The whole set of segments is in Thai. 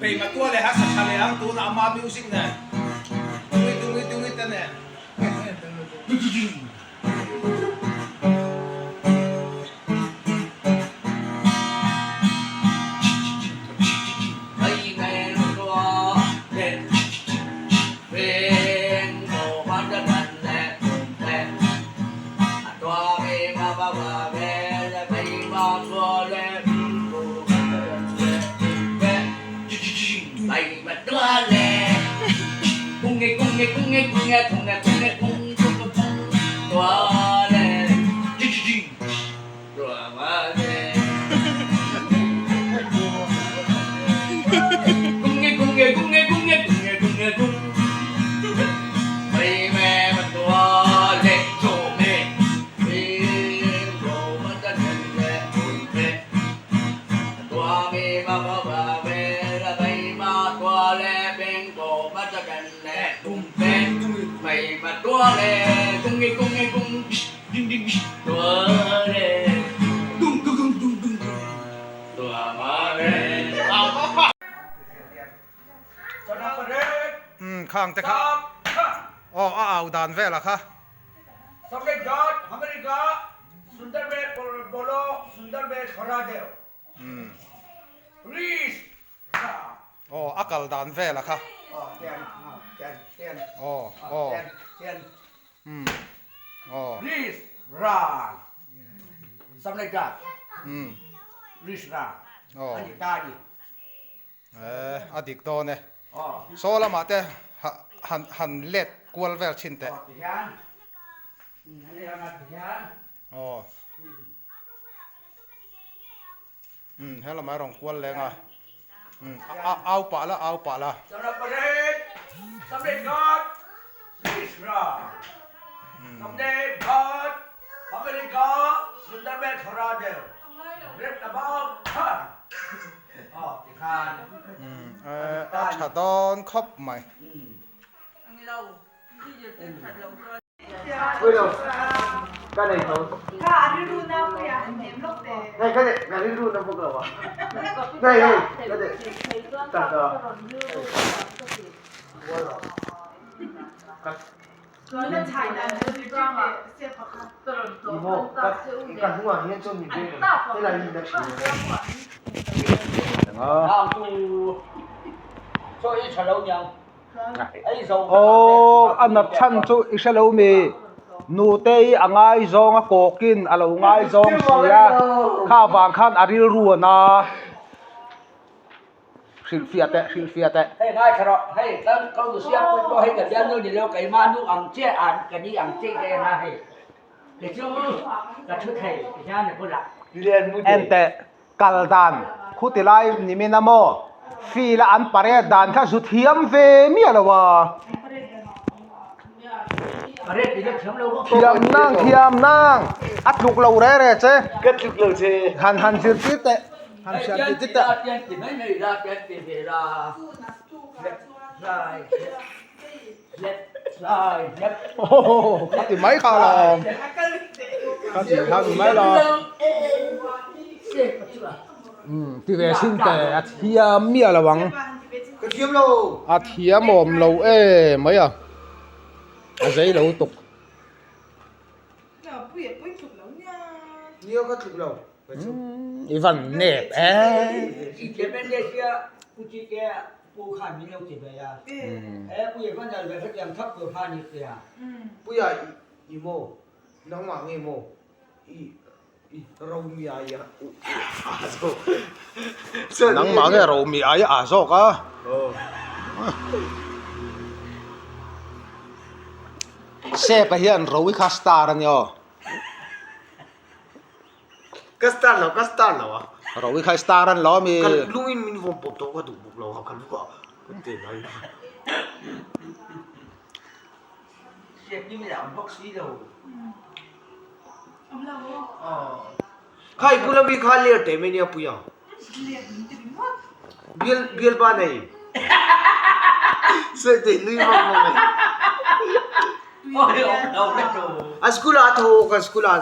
Pay matua le ha sa chale ang tu na ama music na. Tungit na.ข้างแต่ข้าอ๋อเอาด่านเวล่ะค่ะสำเร็จยอดอเมริกาสุนทรเบศโบโลสุนทรเบศคาราเดลรีสอ๋ออักลด่านเวล่ะค่ะเตียนอ๋อเตียนอ๋อรีสรานสำเร็จยอดรีสรานอันนี้ตาดิอดีตโตเนี่ยโซลามาเตหันเล็ดกวลเวลชินเตอ๋อให้เรามารองกวลเลยอ่ะเอาปะละสำหรับประเทศสำเร็จยอดรีสรานสำเร็จยอดอเมริกาสุนทรเบศคาราเดลเรียบตะบองติคานชาดอนครบไหมÔi đâu, cái này thôi. Cái này run nó không đâu à? Này, cái này, tạt rồi. nó chạy là nó đi ra mà xe phật Imo, cái hoa hiện trong nhìn đây, đây là nhìn đặc sản. Anh nạp chăn chú ít lâu mi nụ tê anh ai zong a kokin alo ngai zong sia kha vàng khan aril ruan na sil fiate hey ngai kharo hey kan kau tu siap pun ko hey ka dia nu di leo kai ma nu ang che an ka ni ang che ke na hey ke chu ka thu thei ke ja ne pula ente kaldan khutilai niminamo fi la an pare dan kha zu thiam ve mi alawa thiam nang at luk lo re re che Cất lục lầu chê. han sir tit te han sir tit te thì mấy kho là có gì không thì mấy lo thì về xin tệ thiam mía là bằng Cái thiếm lâu. thiam mồm lâu ê mấy à giấy lâu tục Nhiều cất lục lầu. ý vẫn nẹp Bây giờ imo, nó ngoại nghe imo. Rau mì ai à? nắng mà cái rau mì ấy à sao cả xe phải hiện rau cái star anh nhở Castan nào à? rau cái star anh lo mi Cái lungin mình vòng bột tàu có đủ bột lầu học cái lúc à? Cái tiền này. ใครกูละมีข้าเลี้ยเตะไม่เนี่ยปุยอ่ะเบียลบ้านไหนเสด็จลุยมาบ้าง โอ้ยเราได้ดู อ่ะสกุลาโทกันสกุลา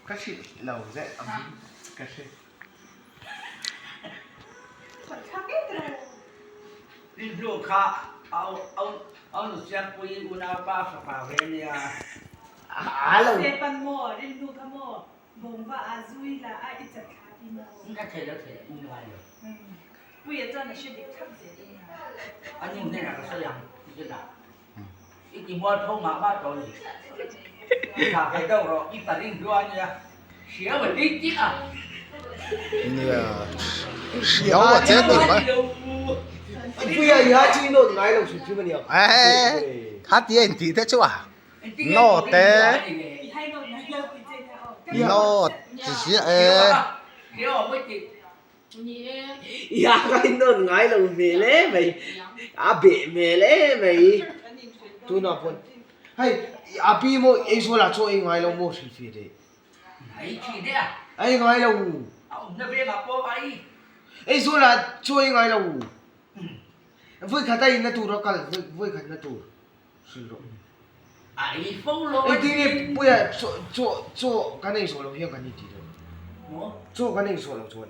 ก็ชิเราเจ๊ก็ชิ นี่ลูกค้าเอาหนูเสียงคุยอุณาป้าสภาเวเนีย เรา Sepan mo, rin luka mo. Bomba azui la a ita kati mo. มึงก็เทแล้วเทมึงอะไรอยู่ 不也真的是得看谁的呀？ อันนี้มึงเนี่ยก็เสียงนี่นะอีกมัวโทรมาบ้านตัวนี้ถ้าใครเดาเราอีปารินด้วยเนี่ยเสียวันนี้จิ๊กอ่ะ เนี่ยเสียวอ่ะเจ๊ติ่มไหม ปุยอ่ะยาจีโน่ไงเราสุดที่มันเนี่ย เอ้ฮัดเย็นตีเด้ชัวโน่เต้ 你还有那个比这个哦。 โน่只是เดี๋ยวไม่ติด ยาก็โน่ไงเราเมเล่ไหมอาเบะเมเล่ไหมตัวน่ะคนให้อาปีโมไอ้โซล่าช่วยไงเราโมสิฟีเด ไหนทีเนี่ย ไอ้ไงเรา เอาเนื้อเบี้ยมาโป้ไป ไอ้โซล่าช่วยไงเราvui khát tay na tu đó cả vui khát na tu xin rồi ไอ้ฟงโล ไอ้ที่นี่ปุยอ่ะโซ่กันเองโซ่เราเพียงกันนี่ทีเดียว โอ้ โซ่กันเองโซ่เราช่วย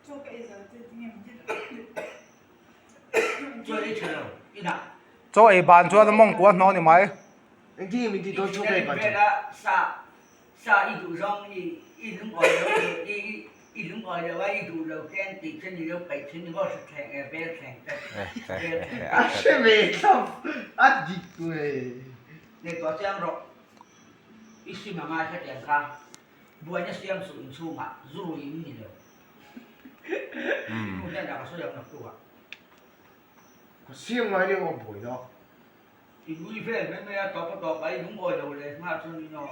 做个一个这今天不记得。 ช่วยได้เชียวอีน่ะ โจไอ้บ้านจวนมองกวนน้องนี่ไหม ไอ้ที่มีที่ตัวช่วยกัน เวลาซาอีดูร้องอีลุงอ่อยอีลุงอ่อยเดี๋ยวว่าอีดูเราแกนติดฉันเดี๋ยวไปฉันก็จะแข่งเบลแข่งแต่ อ่ะใช่ไหมครับอ่ะดิกูเลย ในตัวเสียงรอกอีสิมาแค่เดียงค่ะบัวเนี่ยเสียงสูงสูงอ่ะรู้ยิ่งนี่เลยนู่นเนี่ยเราก็ช่วยเอาหนักตัว เสียงไงเนี่ยว่าบ่อยเนาะ อีดูอีเฟ่ไม่ต่อไปลุงอ่อยเราเลยมาชนนี่เนาะ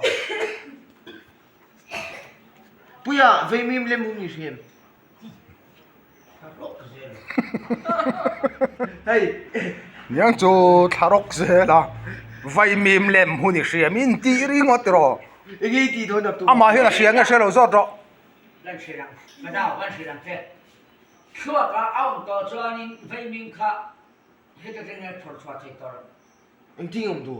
ปุยอ่ะเฟมิมเล่มมุมนี่เสียง รกเสีย เฮ้ย ยังจูทารกเสียละไฟมีมเล่มหุ่นเสียมินตีริงอตรอ ไอ้ที่ตัวนับตัว อามาเห็นเสียงเสียเราจอดรอ นั่นเสียงมาดาวนั่นเสียงแค่ชั่วก็เอาต่อจอนี่ไฟมิงค่ะเฮ็ดจังไงถอดเทต่อ ไอ้ที่ผมดู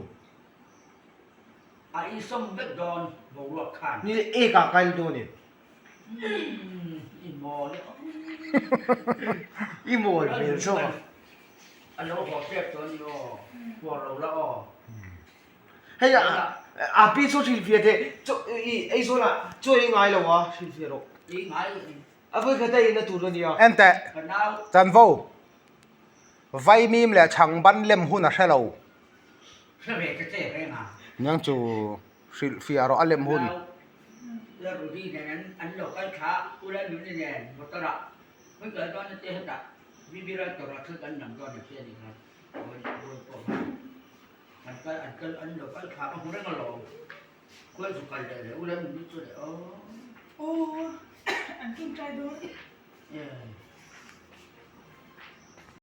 ไอ้สมเด็จดอนบอกว่าขัน นี่เอกาไกลตัวนี่ อีโมเลย อีโมลเป็นโซ่ อันนี้ขอเทียบตัวนี้อ๋อพวกเราละอ๋อ เฮ้ยอ่ะพี่โซ่สิลฟีเดโไอ้โซ่ละช่วยไงเราวะสิลฟีโร อีไง อ่ะเพื่อขายนะตัวนี้อ่ะ เอ็นแต่ กันน้า จันโวไฟมีมและช่างบันเล่มหุ่นเสียเรา เชื่อเบจะเจ๊ไปมา ยังจูสิลฟิอาร์อัลเล่มหุ่น แล้วรู้ดีเนี่ยอันเราก็ช้าอุลันอยู่นี่เนี่ยหมดตระไม่เกิดตอนนี้เจ๊ให้ตัดวิบิรัตตระคือกันหนังตอนนี้เชื่อดีครับมันก็อันเราก็ช้าเพราะเรื่องเราคุยสุกันเลยอุลันอยู่นี่สุดเลยโอ้ 哦，俺正在读。 เออ